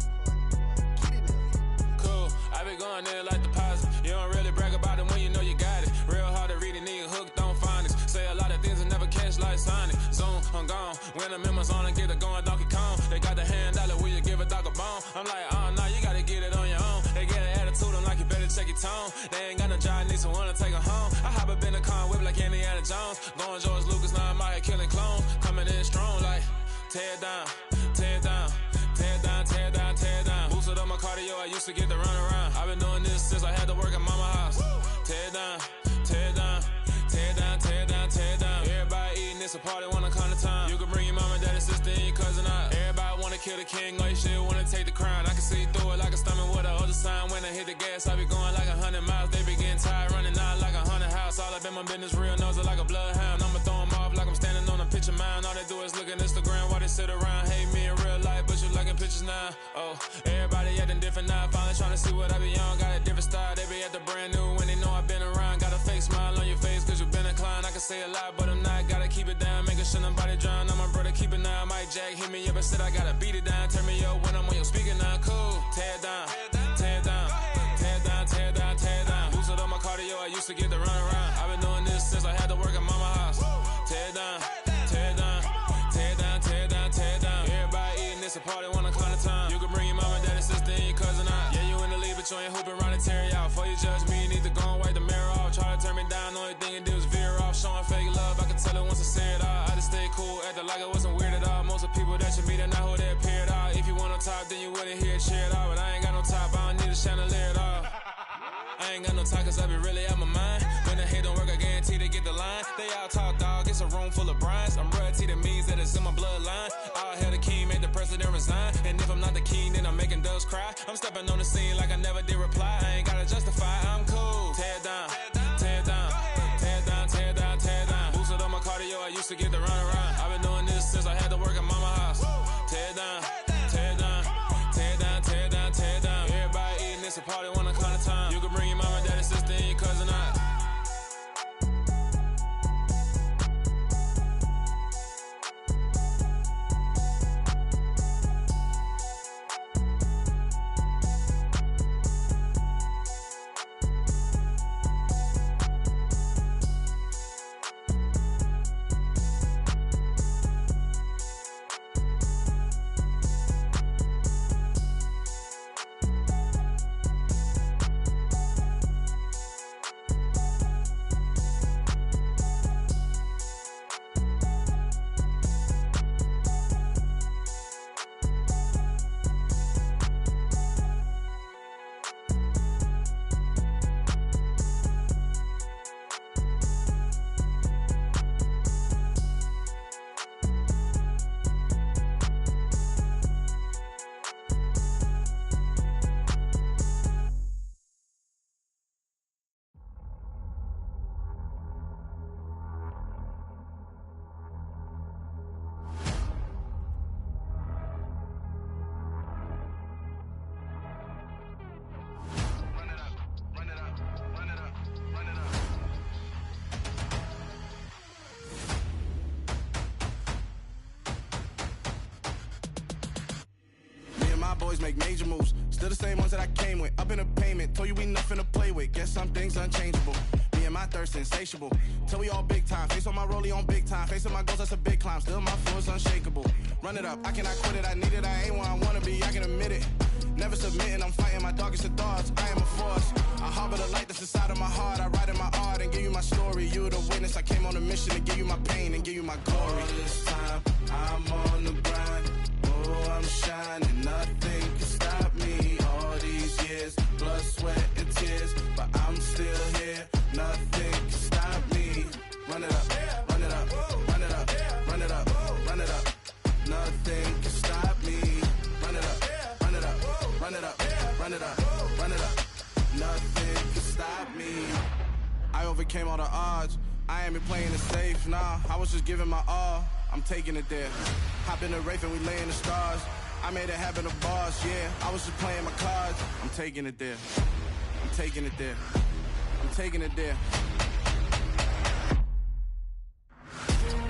Get it now. Cool, I been going there like deposit. You don't really brag about it when you know you got it. Real hard to read it, nigga hooked on phonics. Say a lot of things and never catch like Sonic. Zone, I'm gone. When I'm in my zone, I get it going Donkey Kong. They got the $100, will you give a dog a bone? I'm like, oh, no, you gotta get it on your own. They get an attitude, I'm like, you better check your tone. They ain't got no job, need someone to take her home. I hop up in the car, whip like Indiana Jones. Going George Lucas, now I'm out here killing clones. Coming in strong like, tear it down, tear it down. Tear it down, tear it down, tear it down. Boosted up my cardio, I used to get to run around. I've been doing this since I had to work at mama house. Tear it down, tear it down, tear it down, tear it down, tear it down. Everybody eating, it's a party, wanna come to time. You can bring your mama, daddy, sister, and your cousin out. Everybody wanna kill the king, or you shit wanna take the crown. I can see through it like a stomach with a other sign. When I hit the gas, I be going like 100 miles. They be getting tired, running out like 100 house. All up in my business, real nose it like a bloodhound. I'ma throw 'em off like I'm standing on a picture mound. All they do is look at Instagram while they sit around. Hate me in real life, but you liking pictures now. Oh, everybody acting different now. Finally trying to see what I be on. Got a different style, they be at the brand new when they know I've been around. Got a fake smile on your face cause you been inclined. I can say a lot, but I'm not. Gotta keep it down, making sure nobody drown. I'm my brother, keep it now. Mike Jack hit me up and said I gotta beat it down. Turn me up when I'm on your speaker now. Cool, tear it down, tear it down, tear it down, tear it down, tear it down. Boosted up my cardio, I used to get to run around. I've been doing this since I had to work at mama house. Tear it down, tear it down, tear it down, tear it down, tear it down. Everybody eating, it's a party, wanna come to time. You can bring your mama, daddy, sister, and your cousin out. Yeah, you in the league, but you ain't hooping around and tear you out. Before you judge me, you need to go and wipe the mirror off. Try to turn me down, only thing you do is veer off. Showing fake love, I can tell it once I say it all. I just stay cool, acting like I wasn't weird at all. Most of the people that you meet are not who they appear at all. If you want on top, then you wouldn't hear it cheer at all. But I ain't got no top, I don't need a chandelier at all. I ain't got no time cause I be really out my mind. When the hate don't work, I guarantee they get the line. They all talk dog, it's a room full of brinds. I'm royalty, that means that it's in my bloodline. All hell the king, made the president resign. And if I'm not the king, then I'm making doves cry. I'm stepping on the scene like I never did reply. I ain't gotta justify, I'm cool. Tear it down, tear it down, tear it down, tear it down, tear it down. Boosted on my cardio, I used to get to run around. I've been doing this since I had to work at mama house. Tear it down, tear it down, tear it down, tear it down, tear it down. Everybody eating, it's a party, wanna come to time. You can bring your mama, daddy, sister, and your cousin out. Boys make major moves, still the same ones that I came with. Up in a payment, told you we nothing to play with. Guess some things unchangeable. Me and my thirst insatiable. Till we all big time. Face on my rollie on big time. Facing my goals, that's a big climb. Still my flow is unshakable. Run it up, I cannot quit it. I need it, I ain't where I wanna be. I can admit it. Never submitting, I'm fighting my darkest of thoughts. I am a force. I harbor the light that's inside of my heart. I write in my art and give you my story. You the witness. I came on a mission to give you my pain and give you my glory. All this time, I'm on the grind. Oh, I'm shining. Nothing can stop me. All these years, blood, sweat, and tears, but I'm still here. Nothing can stop me. Run it up, run it up, run it up, run it up, run it up. Nothing can stop me. Run it up, run it up, run it up, run it up, run it up. Nothing can stop me. I overcame all the odds. I ain't been playing it safe, nah. I was just giving my all. I'm taking it there. Hop in the Wraith and we lay in the stars. I made it happen to bars, yeah. I was just playing my cards. I'm taking it there. I'm taking it there. I'm taking it there.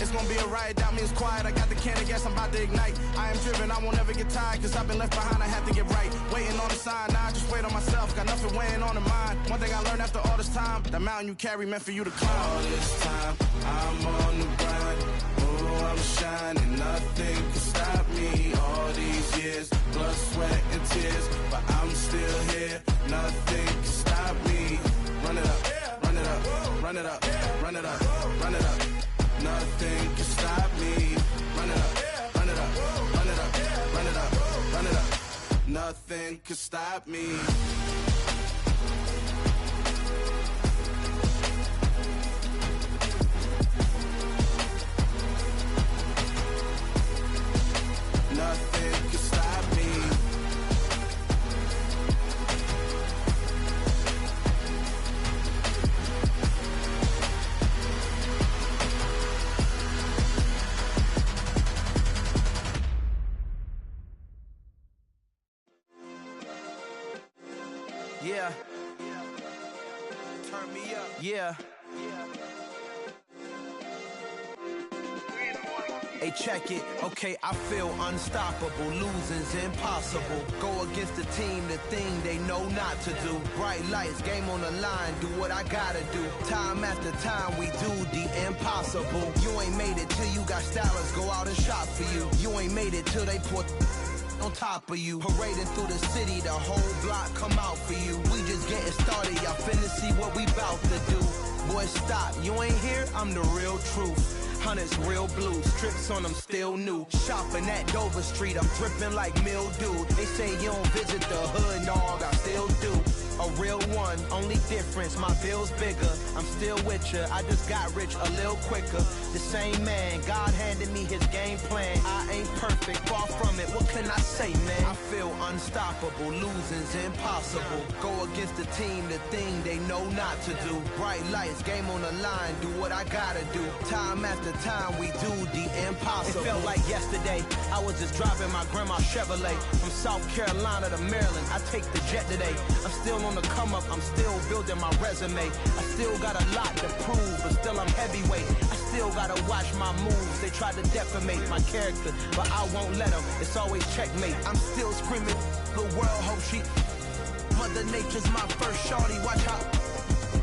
It's gonna be a riot, doubt me it's quiet. I got the can of gas, I'm about to ignite. I am driven, I won't ever get tired, cause I've been left behind, I have to get right. Waiting on the sign, now I just wait on myself. Got nothing weighing on the mind. One thing I learned after all this time, the mountain you carry meant for you to climb. All this time, I'm on the grind. Oh, I'm shining, nothing can stop me. All these years, blood, sweat, and tears, but I'm still here. Nothing can stop me. Run it up, run it up, run it up, run it up, run it up. Nothing can stop me. Run it up, run it up, run it up, run it up, run it up. Nothing can stop me. Nothing can stop me. Yeah. Turn me up. Yeah. Hey, check it. Okay, I feel unstoppable. Losing's impossible. Go against the team, the thing they know not to do. Bright lights, game on the line. Do what I gotta do. Time after time, we do the impossible. You ain't made it till you got stylists go out and shop for you. You ain't made it till they put on top of you. Parading through the city, the whole block come out for you. We just getting started, y'all finna see what we bout to do. Boy, stop, you ain't here, I'm the real truth. Hunters, real blue, strips on them still new. Shopping at Dover Street, I'm dripping like mildew. They say you don't visit the hood, dog, I still do. A real one, only difference, my bill's bigger. I'm still with ya, I just got rich a little quicker. The same man, God handed me his game plan. I ain't perfect, far from it, what can I say, man? I feel unstoppable, losing's impossible. Go against the team, the thing they know not to do. Bright lights, game on the line, do what I gotta do. Time after time, we do the impossible. It felt like yesterday, I was just driving my grandma's Chevrolet. From South Carolina to Maryland, I take the jet today. I'm still on the come up, I'm still building my resume. I still got a lot to prove, but still I'm heavyweight. I still gotta watch my moves. They try to defamate my character, but I won't let them. It's always checkmate. I'm still screaming, the world hope she. Mother Nature's my first shorty, watch how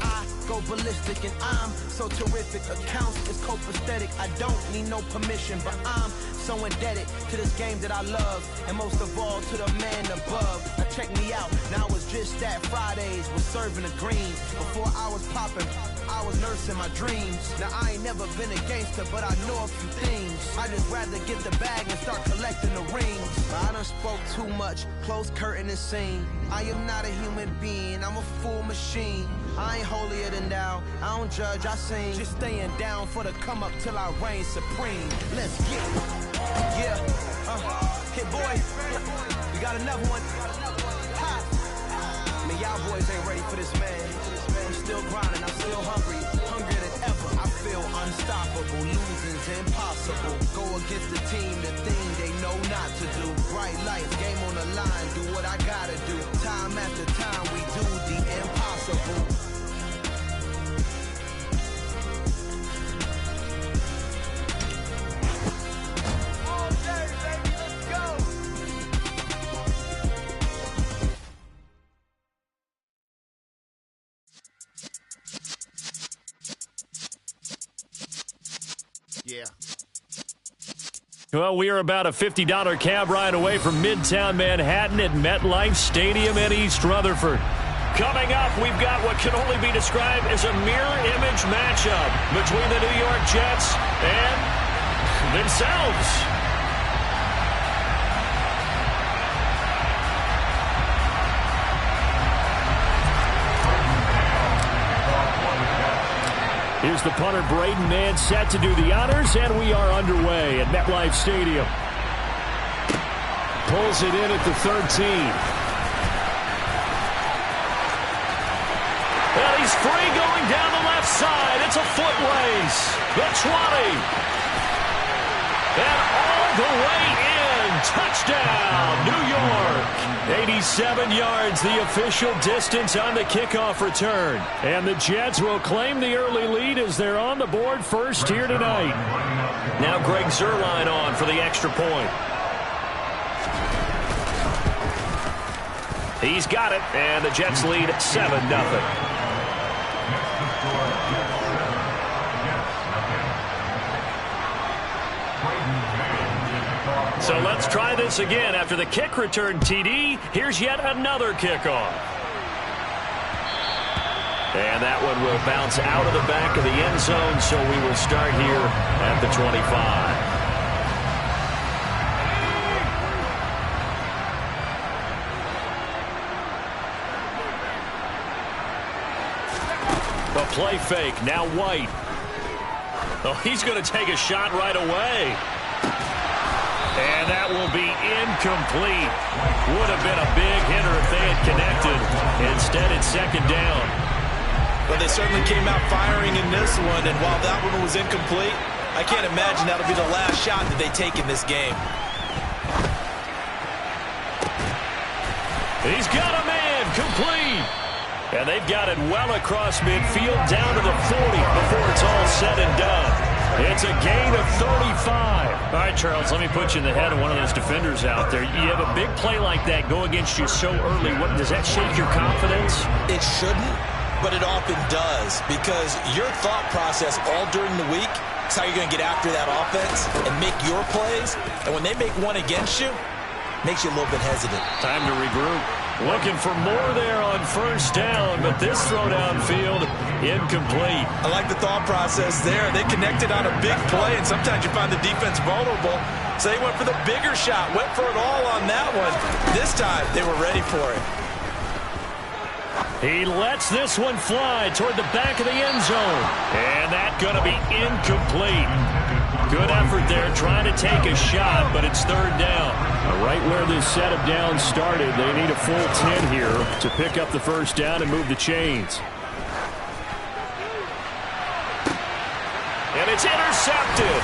I go ballistic, and I'm so terrific. Accounts is copacetic. I don't need no permission, but I'm so indebted to this game that I love, and most of all to the man above. Now check me out, now it's just that Fridays was serving the green. Before I was popping, I was nursing my dreams. Now I ain't never been a gangster, but I know a few things. I just rather get the bag and start collecting the rings. I done spoke too much, close curtain and scene. I am not a human being, I'm a full machine. I ain't holier than thou, I don't judge, I sing. Just staying down for the come up till I reign supreme. Let's get it. Yeah, hit boy, we got another one. Ha. Man, y'all boys ain't ready for this, man. I'm still grinding, I'm still hungry, hungrier than ever. I feel unstoppable, losing's impossible. Go against the team, the thing they know not to do. Bright lights, game on the line, do what I gotta do. Time after time, we do the impossible. Yeah. Well, we are about a $50 cab ride away from Midtown Manhattan at MetLife Stadium in East Rutherford. Coming up, we've got what can only be described as a mirror image matchup between the New York Jets and themselves. Here's the punter, Braden Mann, set to do the honors, and we are underway at MetLife Stadium. Pulls it in at the 13. And he's free going down the left side. It's a foot race. The 20. And all the way in. Touchdown, New York. 87 yards, the official distance on the kickoff return. And the Jets will claim the early lead as they're on the board first here tonight. Now Greg Zuerlein on for the extra point. He's got it, and the Jets lead 7-0. So let's try this again. After the kick return TD, here's yet another kickoff. And that one will bounce out of the back of the end zone, so we will start here at the 25. A play fake, now White. Oh, he's going to take a shot right away. And that will be incomplete. Would have been a big hitter if they had connected. Instead, it's second down. Well, they certainly came out firing in this one, and while that one was incomplete, I can't imagine that'll be the last shot that they take in this game. He's got a man, complete. And they've got it well across midfield down to the 40 before it's all said and done. It's a gain of 35. All right, Charles, let me put you in the head of one of those defenders out there. You have a big play like that go against you so early. Does that shake your confidence? It shouldn't, but it often does, because your thought process all during the week is how you're going to get after that offense and make your plays. And when they make one against you, it makes you a little bit hesitant. Time to regroup. Looking for more there on first down, but this throw downfield, incomplete. I like the thought process there. They connected on a big play, and sometimes you find the defense vulnerable. So they went for the bigger shot, went for it all on that one. This time, they were ready for it. He lets this one fly toward the back of the end zone. And that's going to be incomplete. Good effort there trying to take a shot, but it's third down. Right where this set of downs started, they need a full 10 here to pick up the first down and move the chains. And it's intercepted.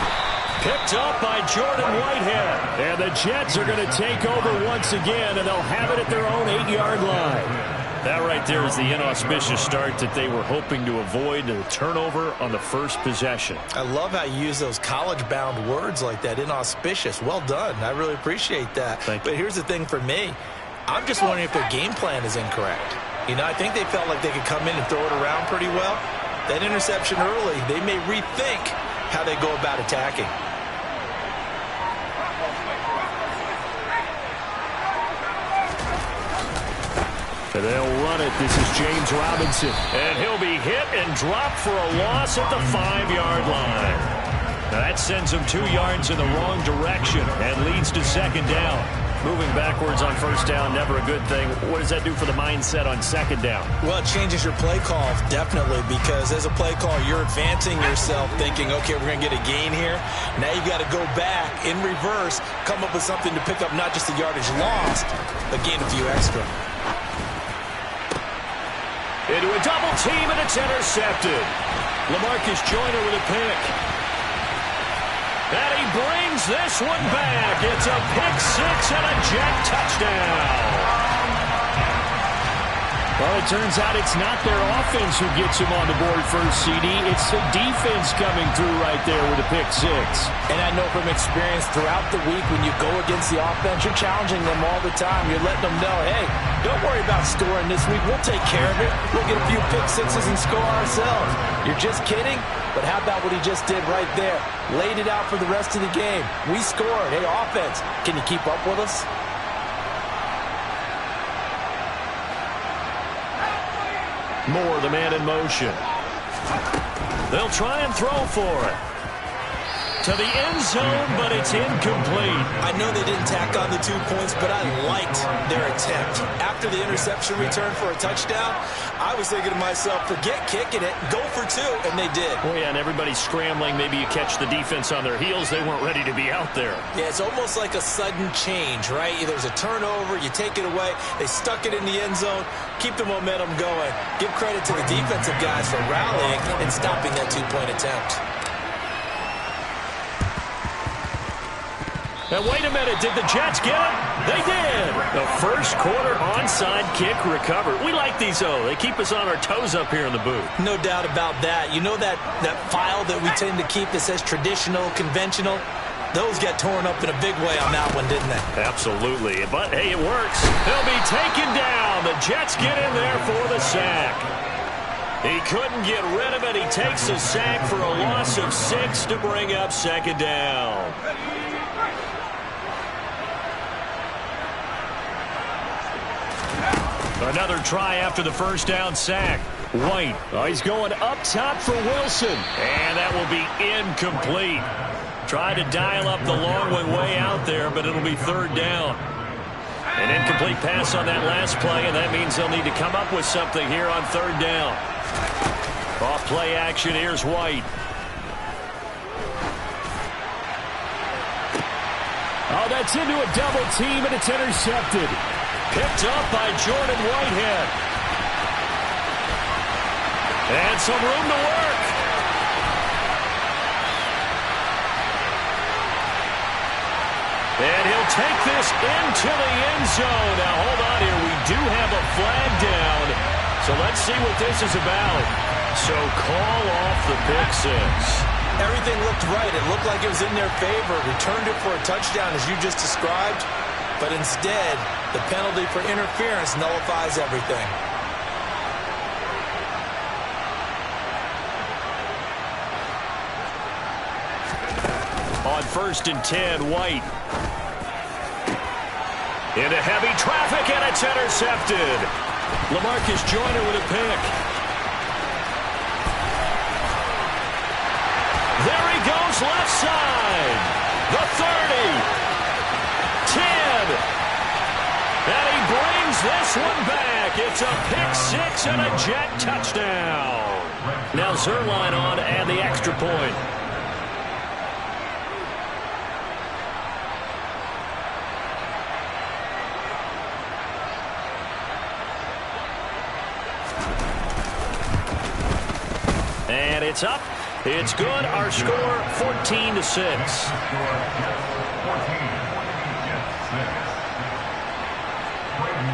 Picked up by Jordan Whitehead. And the Jets are going to take over once again, and they'll have it at their own 8-yard line. That right there is the inauspicious start that they were hoping to avoid, a turnover on the first possession. I love how you use those college-bound words like that, inauspicious. Well done. I really appreciate that. But here's the thing for me. I'm just wondering if their game plan is incorrect. You know, I think they felt like they could come in and throw it around pretty well. That interception early, they may rethink how they go about attacking. And they'll run it. This is James Robinson. And he'll be hit and dropped for a loss at the 5-yard line. Now that sends him 2 yards in the wrong direction and leads to second down. Moving backwards on first down, never a good thing. What does that do for the mindset on second down? Well, it changes your play call, definitely, because as a play call, you're advancing yourself thinking, okay, we're going to get a gain here. Now you've got to go back in reverse, come up with something to pick up not just the yardage lost, but gain a few extra. Into a double team, and it's intercepted. LaMarcus Joyner with a pick. And he brings this one back. It's a pick six and a Jet touchdown. Well, it turns out it's not their offense who gets him on the board first, CD. It's the defense coming through right there with a pick six. And I know from experience throughout the week when you go against the offense, you're challenging them all the time. You're letting them know, hey, don't worry about scoring this week. We'll take care of it. We'll get a few pick sixes and score ourselves. You're just kidding? But how about what he just did right there? Laid it out for the rest of the game. We scored. Hey, offense, can you keep up with us? Moore, the man in motion. They'll try and throw for it. To the end zone, but it's incomplete. I know they didn't tack on the 2 points, but I liked their attempt. After the interception return for a touchdown, I was thinking to myself, forget kicking it, go for 2, and they did. Oh, yeah, and everybody's scrambling. Maybe you catch the defense on their heels. They weren't ready to be out there. Yeah, it's almost like a sudden change, right? There's a turnover, you take it away, they stuck it in the end zone, keep the momentum going. Give credit to the defensive guys for rallying and stopping that 2-point attempt. And wait a minute, did the Jets get it? They did. The first quarter onside kick recovered. We like these, though. They keep us on our toes up here in the booth. No doubt about that. You know that file that we tend to keep that says traditional, conventional? Those got torn up in a big way on that one, didn't they? Absolutely. But, hey, it works. They'll be taken down. The Jets get in there for the sack. He couldn't get rid of it. He takes the sack for a loss of 6 to bring up second down. Another try after the first down sack. White, he's going up top for Wilson. And that will be incomplete. Tried to dial up the long one way out there, but it'll be third down. An incomplete pass on that last play, and that means they'll need to come up with something here on third down. Off play action, here's White. Oh, that's into a double team, and it's intercepted. Picked up by Jordan Whitehead. And some room to work. And he'll take this into the end zone. Now, hold on here. We do have a flag down. So let's see what this is about. So call off the pick six. Everything looked right. It looked like it was in their favor. Returned it for a touchdown, as you just described. But instead, the penalty for interference nullifies everything. On 1st and 10, White. Into heavy traffic, and it's intercepted. LaMarcus Joyner with a pick. There he goes, left side. The 30. 10. And he brings this one back. It's a pick six and a Jet touchdown. Now Zerline on to add the extra point. And it's up. It's good. Our score 14-6.